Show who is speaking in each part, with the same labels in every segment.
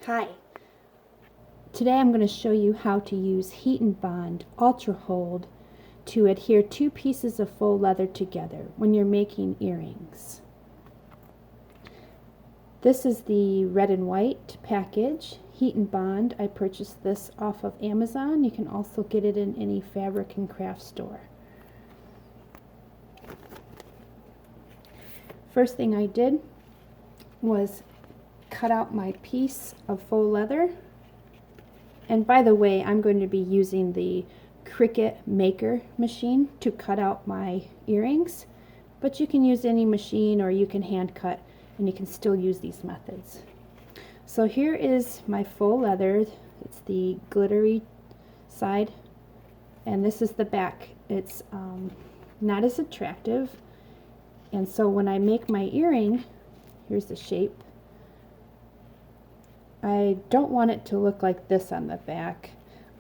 Speaker 1: Hi. Today I'm going to show you how to use Heat and Bond Ultra Hold to adhere two pieces of faux leather together when you're making earrings. This is the red and white package, Heat and Bond. I purchased this off of Amazon. You can also get it in any fabric and craft store. First thing I did was cut out my piece of faux leather. And by the way, I'm going to be using the Cricut Maker machine to cut out my earrings, but you can use any machine or you can hand cut and you can still use these methods. So here is my faux leather. It's the glittery side and this is the back. It's not as attractive, and so when I make my earring, here's the shape. I don't want it to look like this on the back.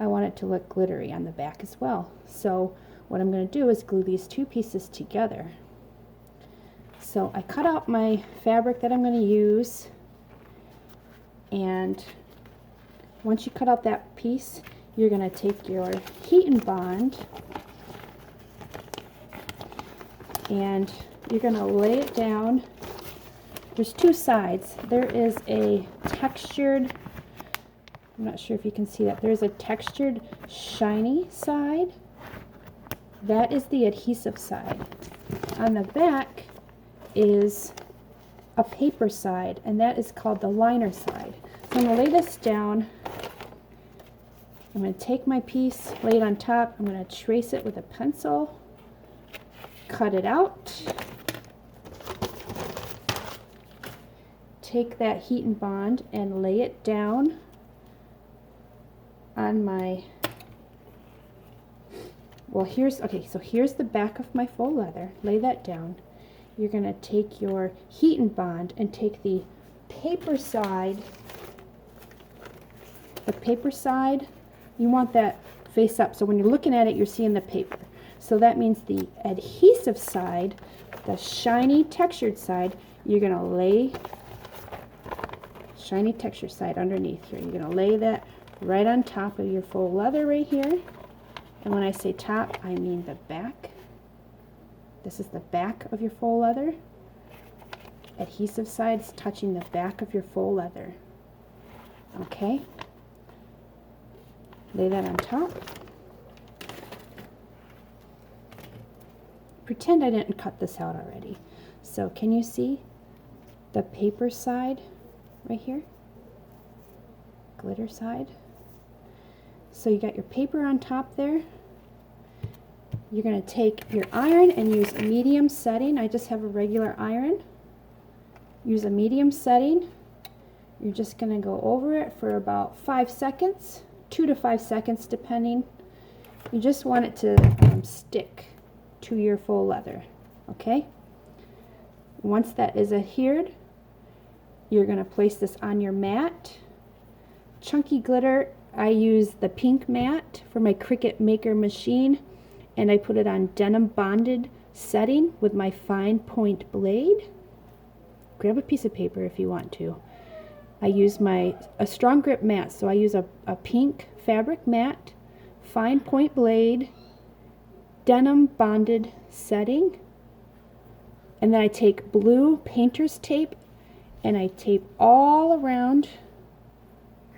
Speaker 1: I want it to look glittery on the back as well. So what I'm going to do is glue these two pieces together. So I cut out my fabric that I'm going to use, and once you cut out that piece, you're going to take your Heat and Bond and you're going to lay it down. There's two sides. There is a textured, I'm not sure if you can see that, there's a textured shiny side. That is the adhesive side. On the back is a paper side, and that is called the liner side. So I'm going to lay this down. I'm going to take my piece, lay it on top. I'm going to trace it with a pencil, cut it out. Take that Heat and Bond and lay it down on my, here's the back of my faux leather. Lay that down. You're going to take your Heat and Bond and take the paper side. The paper side, you want that face up, so when you're looking at it, you're seeing the paper. So that means the adhesive side, the shiny textured side, you're going to lay shiny texture side underneath here. You're going to lay that right on top of your faux leather right here. And when I say top, I mean the back. This is the back of your faux leather. Adhesive side is touching the back of your faux leather. Okay? Lay that on top. Pretend I didn't cut this out already. So can you see the paper side right here? Glitter side. So you got your paper on top there. You're going to take your iron and use a medium setting. I just have a regular iron. Use a medium setting. You're just going to go over it for about 5 seconds, 2 to 5 seconds depending. You just want it to stick to your faux leather. Okay? Once that is adhered, you're going to place this on your mat. Chunky glitter, I use the pink mat for my Cricut Maker machine, and I put it on denim bonded setting with my fine point blade. Grab a piece of paper if you want to. I use a strong grip mat, so I use a pink fabric mat, fine point blade, denim bonded setting, and then I take blue painter's tape and I tape all around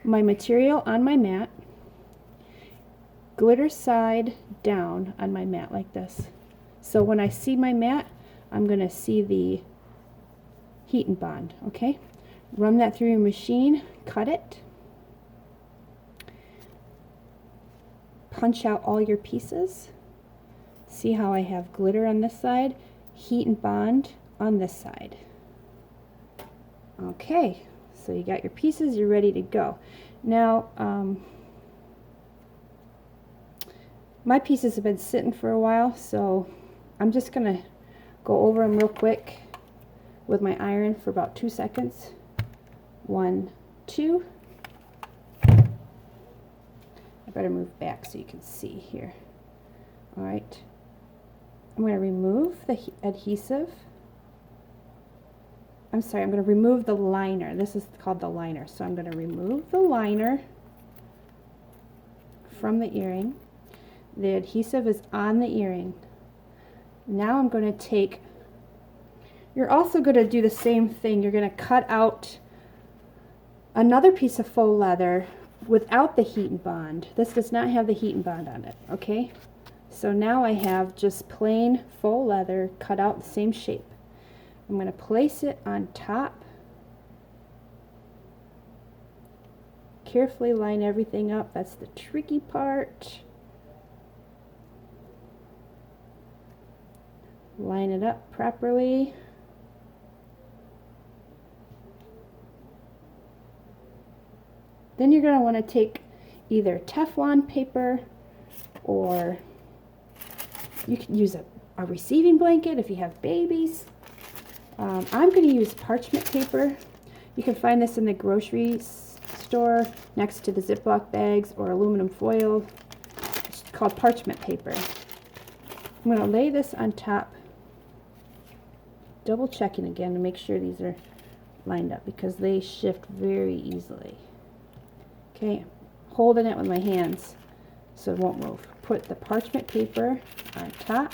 Speaker 1: my material on my mat, glitter side down on my mat like this. So when I see my mat, I'm going to see the Heat and Bond. Okay? Run that through your machine, cut it, punch out all your pieces. See how I have glitter on this side, Heat and Bond on this side. Okay, so you got your pieces, you're ready to go. Now, my pieces have been sitting for a while, so I'm just going to go over them real quick with my iron for about 2 seconds. 1, 2. I better move back so you can see here. Alright, I'm going to remove the adhesive. I'm sorry, I'm going to remove the liner. This is called the liner. So I'm going to remove the liner from the earring. The adhesive is on the earring. Now I'm going to take, you're also going to do the same thing. You're going to cut out another piece of faux leather without the heat and bond. This does not have the heat and bond on it, okay? So now I have just plain faux leather cut out the same shape. I'm going to place it on top. Carefully line everything up. That's the tricky part. Line it up properly. Then you're going to want to take either Teflon paper, or you can use a receiving blanket if you have babies. I'm going to use parchment paper. You can find this in the grocery store next to the Ziploc bags or aluminum foil. It's called parchment paper. I'm going to lay this on top, double checking again to make sure these are lined up because they shift very easily. Okay, holding it with my hands so it won't move. Put the parchment paper on top.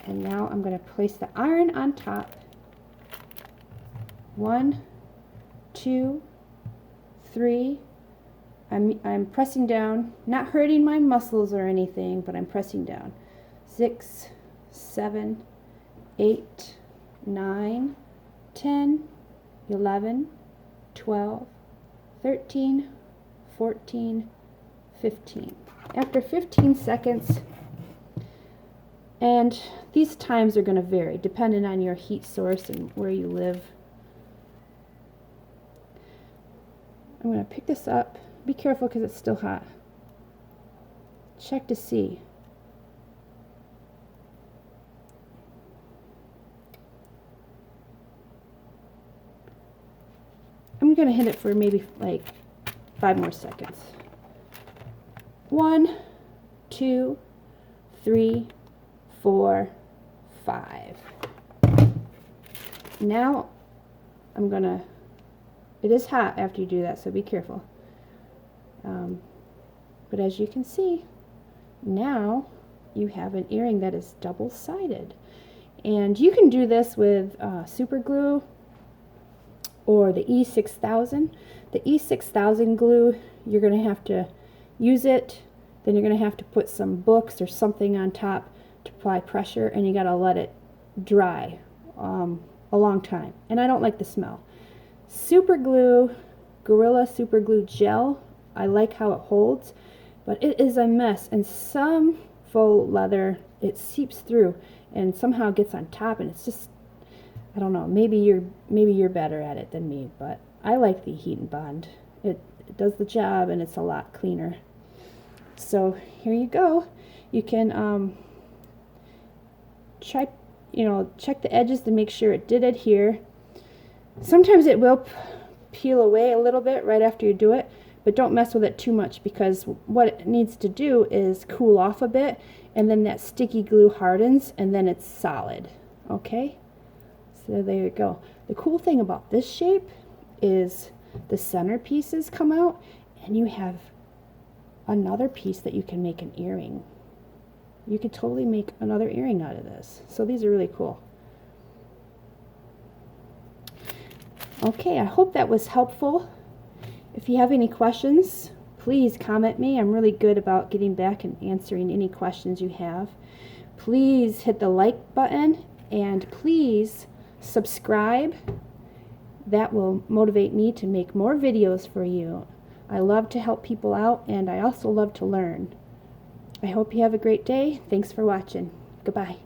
Speaker 1: And now I'm going to place the iron on top. 1, 2, 3. I'm pressing down, not hurting my muscles or anything, but I'm pressing down. 6, 7, 8, 9, 10, 11, 12, 13, 14, 15. After 15 seconds, and these times are going to vary depending on your heat source and where you live. I'm going to pick this up. Be careful because it's still hot. Check to see. I'm going to hit it for maybe like 5 more seconds. 1, 2, 3, 4, 5. Now I'm gonna, it is hot after you do that, so be careful. But as you can see, now you have an earring that is double-sided. And you can do this with super glue or the E6000. The E6000 glue, you're going to have to use it, then you're going to have to put some books or something on top to apply pressure, and you got to let it dry a long time. And I don't like the smell. Super glue, Gorilla Super Glue Gel, I like how it holds, but it is a mess. And some faux leather, it seeps through and somehow gets on top, and it's just, I don't know, maybe you're better at it than me, but I like the heat and bond. It does the job, and it's a lot cleaner. So here you go. You can check the edges to make sure it did adhere. Sometimes it will peel away a little bit right after you do it, but don't mess with it too much, because what it needs to do is cool off a bit, and then that sticky glue hardens, and then it's solid. Okay? So there you go. The cool thing about this shape is the center pieces come out, and you have another piece that you can make an earring. You could totally make another earring out of this. So these are really cool. Okay, I hope that was helpful. If you have any questions, please comment me. I'm really good about getting back and answering any questions you have. Please hit the like button, and please subscribe. That will motivate me to make more videos for you. I love to help people out, and I also love to learn. I hope you have a great day. Thanks for watching. Goodbye.